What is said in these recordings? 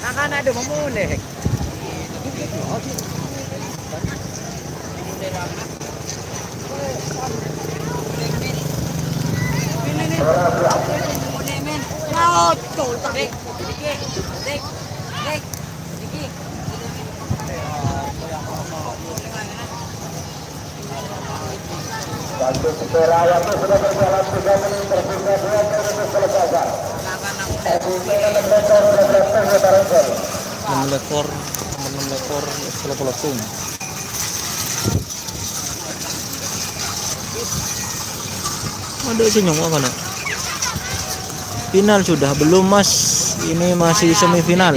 Akan ada memunek. Waktu Persela waktu sudah berjalan 3 menit tersisa 2 menit untuk selesai. 6 lekor setelah pelatung. Ada senyum apa nak? Final sudah belum mas? Ini masih semifinal.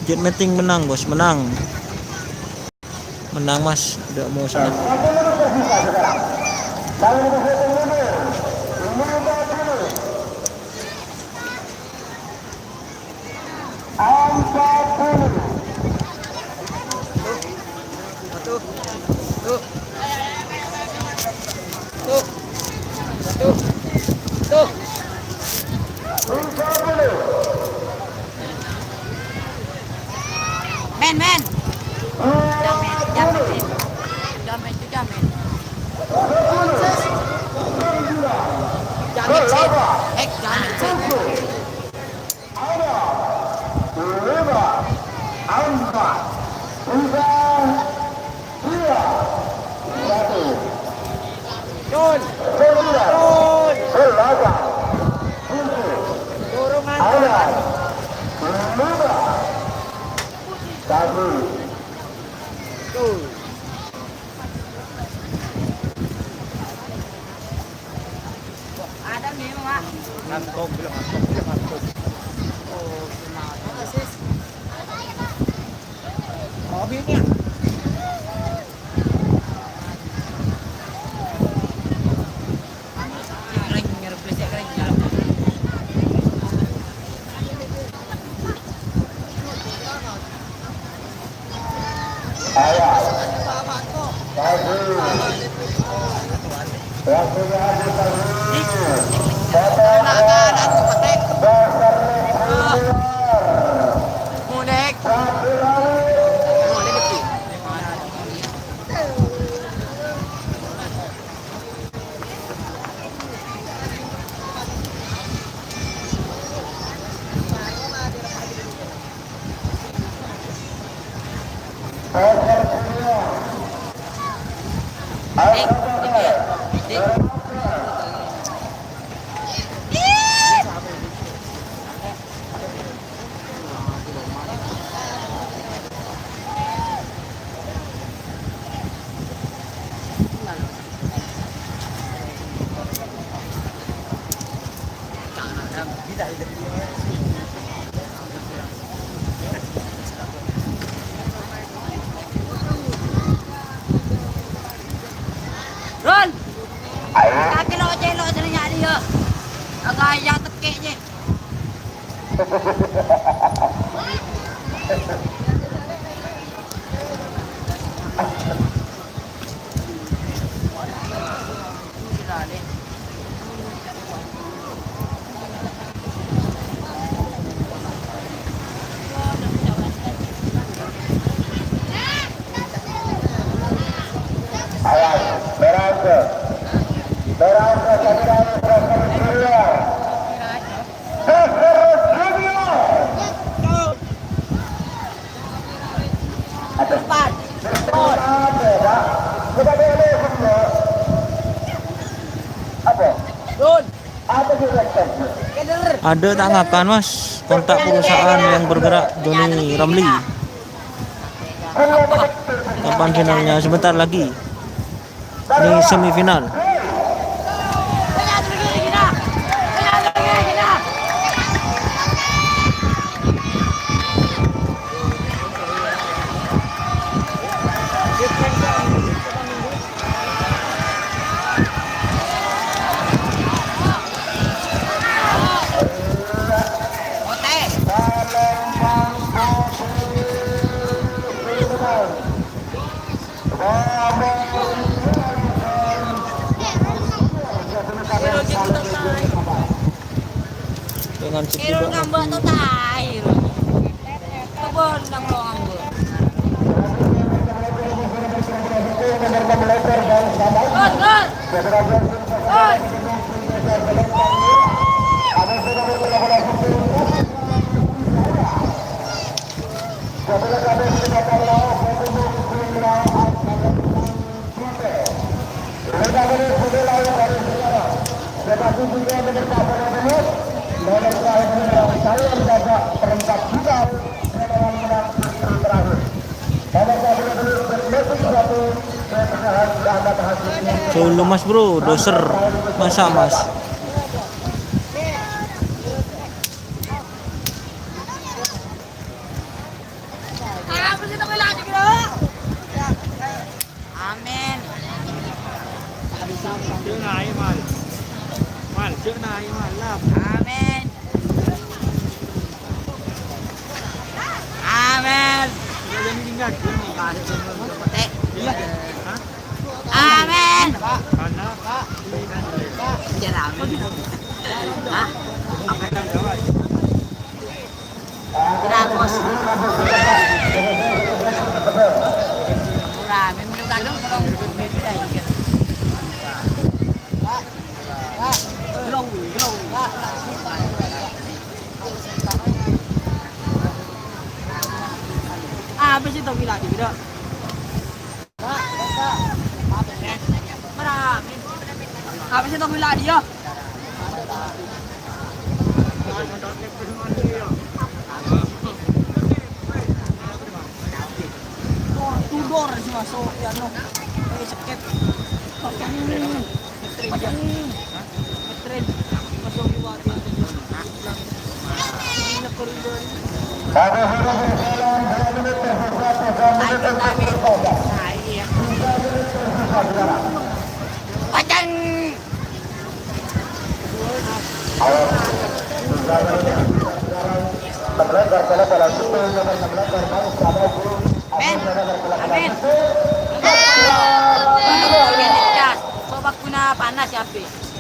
Jet meeting menang bos, menang mas, udah mau senang. Men. Jamin. Ada nih, Mak. Ngantuk. Oh, gimana sih? Mobilnya. Ron, kaki lo sering dia. Agak ayah tekeknya. Ada tanggapan mas, kontak perusahaan yang bergerak Doni Ramli. Kapan finalnya? Sebentar lagi. Ini semifinal. dengan chip Irul juga. ngambek tuh tair. Kebon nang lo ngambek. Gon. Tetapi juga dengan pasangan nomor saya mendapat perempat juga dengan menang terakhir. Nomor satu pertahanan dapat hasilnya. Solo mas bro, doser. Masa mas? Amin. Trước này mà. Man, trước này mà là Amin. Amin. dia meninggal ini kan. Amin. Karena Jangan amin. Hah? Ramos. Rame menunggu kalau beda juga. Habis itu bila dia. Marami. Habis itu bila dia. Tudor sih masuk ya no. Kayak sakit. Tren. Masuk luar dia. Ini koridor. Pacan. Ben, amin. Sobak kuna panas ya, Pi.